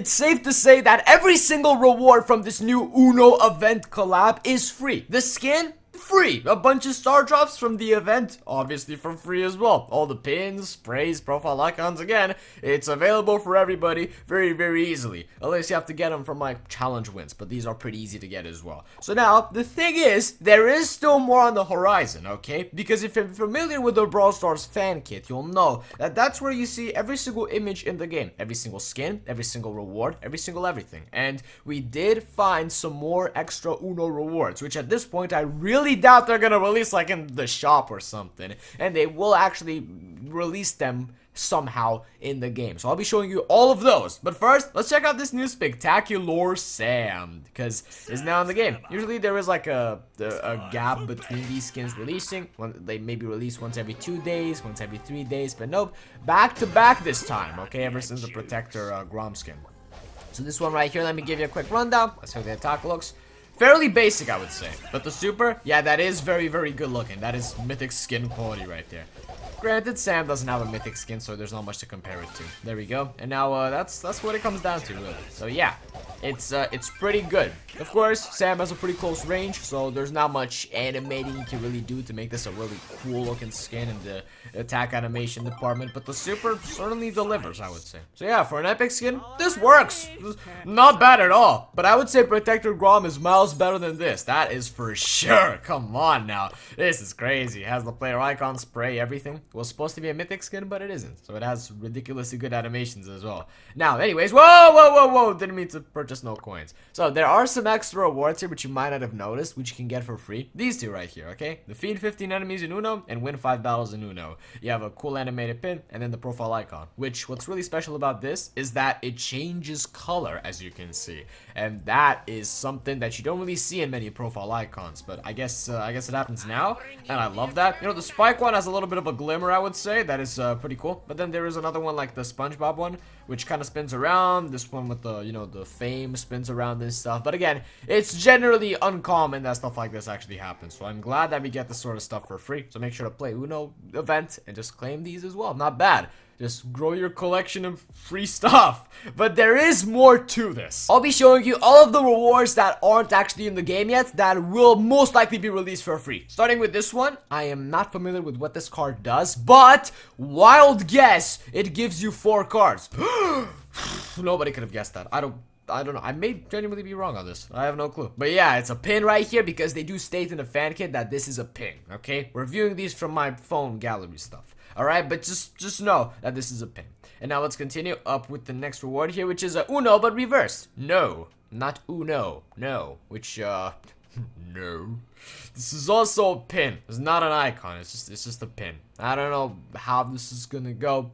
it's safe to say that every single reward from this new Uno event collab is free. The skin, free. A bunch of star drops from the event, obviously for free as well. All the pins, sprays, profile icons, again, it's available for everybody very, very easily. Unless you have to get them from like challenge wins, but these are pretty easy to get as well. So now, the thing is, there is still more on the horizon, okay? Because if you're familiar with the Brawl Stars fan kit, you'll know that that's where you see every single image in the game. Every single skin, every single reward, every single everything. And we did find some more extra Uno rewards, which at this point I really doubt they're gonna release like in the shop or something, and they will actually release them somehow in the game. So I'll be showing you all of those. But first, let's check out this new Spectacular Sam, because it's now in the game. Usually there is like a gap between these skins releasing. They maybe release once every 2 days, once every 3 days, but nope, back to back this time, okay, ever since the Protector Grom skin. So this one right here, let me give you a quick rundown. Let's see how the attack looks. Fairly basic, I would say. But the super, yeah, that is very, very good looking. That is mythic skin quality right there. Granted, Sam doesn't have a mythic skin, so there's not much to compare it to. There we go. And now, that's what it comes down to, really. So yeah, it's pretty good. Of course, Sam has a pretty close range, so there's not much animating you can really do to make this a really cool looking skin in the attack animation department. But the super certainly delivers, I would say. So yeah, for an epic skin, this works. Not bad at all. But I would say Protector Grom is miles better than this. That is for sure. Come on now. This is crazy. It has the player icon, spray, everything. It was supposed to be a mythic skin, but it isn't. So it has ridiculously good animations as well. Now, anyways, whoa. Didn't mean to purchase no coins. So there are some extra rewards here which you might not have noticed, which you can get for free. These two right here, okay? Defeat 15 enemies in Uno and win 5 battles in Uno. You have a cool animated pin and then the profile icon, which what's really special about this is that it changes color, as you can see. And that is something that you don't really see in many profile icons, but I guess it happens now, and I love that. You know, the Spike one has a little bit of a glimmer, I would say. That is pretty cool. But then there is another one like the SpongeBob one, which kind of spins around. This one with the, you know, the fame spins around and stuff. But again, it's generally uncommon that stuff like this actually happens. So I'm glad that we get this sort of stuff for free. So make sure to play Uno event and just claim these as well. Not bad. Just grow your collection of free stuff. But there is more to this. I'll be showing you all of the rewards that aren't actually in the game yet that will most likely be released for free. Starting with this one, I am not familiar with what this card does, but wild guess, it gives you 4 cards. Nobody could have guessed that. I don't know. I may genuinely be wrong on this. I have no clue. But yeah, it's a pin right here because they do state in the fan kit that this is a pin, okay? We're viewing these from my phone gallery stuff. Alright, but just know that this is a pin. And now let's continue up with the next reward here, which is a Uno, but reversed. No, not Uno. No, which, no. This is also a pin. It's not an icon. It's just a pin. I don't know how this is gonna go.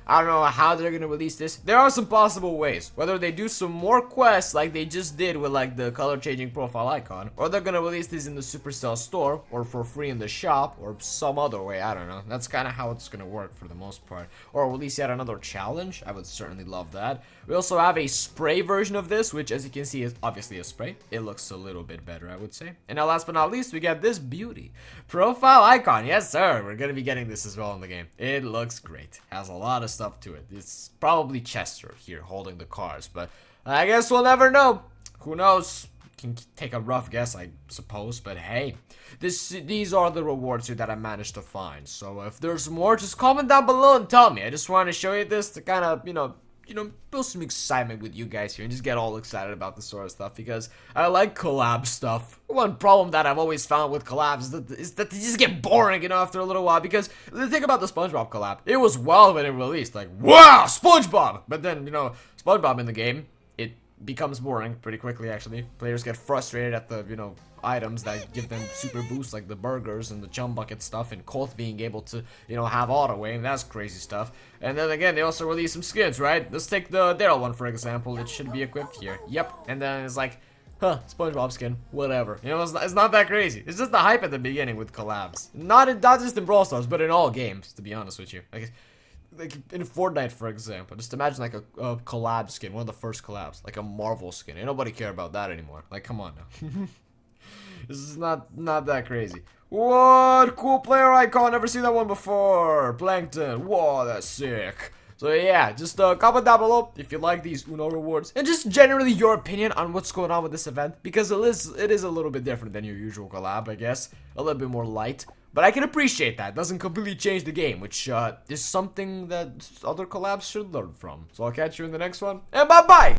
I don't know how they're gonna release this. There are some possible ways. Whether they do some more quests like they just did with like the color changing profile icon, or they're gonna release this in the Supercell store, or for free in the shop, or some other way. I don't know. That's kind of how it's gonna work for the most part. Or release yet another challenge. I would certainly love that. We also have a spray version of this, which as you can see is obviously a spray. It looks a little bit better, I would say. And now last but not least, we got this beauty. Profile icon. Yes, sir. We're gonna be getting this as well in the game. It looks great. Has a lot of stuff to it. It's probably Chester here holding the cards, but I guess we'll never know. Who knows? Can take a rough guess, I suppose, but hey, these are the rewards here that I managed to find. So if there's more, just comment down below and tell me. I just wanted to show you this to kind of, you know, build some excitement with you guys here and just get all excited about this sort of stuff because I like collab stuff. One problem that I've always found with collabs is that they just get boring, you know, after a little while, because the thing about the SpongeBob collab, it was wild when it released, like, wow, SpongeBob! But then, you know, SpongeBob in the game, it becomes boring pretty quickly, actually. Players get frustrated at the, you know, items that give them super boosts, like the burgers and the chum bucket stuff, and Colt being able to, you know, have auto aim. That's crazy stuff. And then again, they also release some skins, right? Let's take the Daryl one for example. It should be equipped here. Yep. And then it's like, huh, SpongeBob skin, whatever. You know, it's not that crazy. It's just the hype at the beginning with collabs. Not just in Brawl Stars, but in all games, to be honest with you. Like in Fortnite, for example, just imagine like a collab skin, one of the first collabs, like a Marvel skin. Ain't nobody care about that anymore. Like, come on now. This is not that crazy. What? Cool player icon. Never seen that one before. Plankton. Whoa, that's sick. So yeah, just comment down below if you like these Uno rewards, and just generally your opinion on what's going on with this event, because it is a little bit different than your usual collab, I guess. A little bit more light. But I can appreciate that. It doesn't completely change the game, which is something that other collabs should learn from. So I'll catch you in the next one, and bye-bye!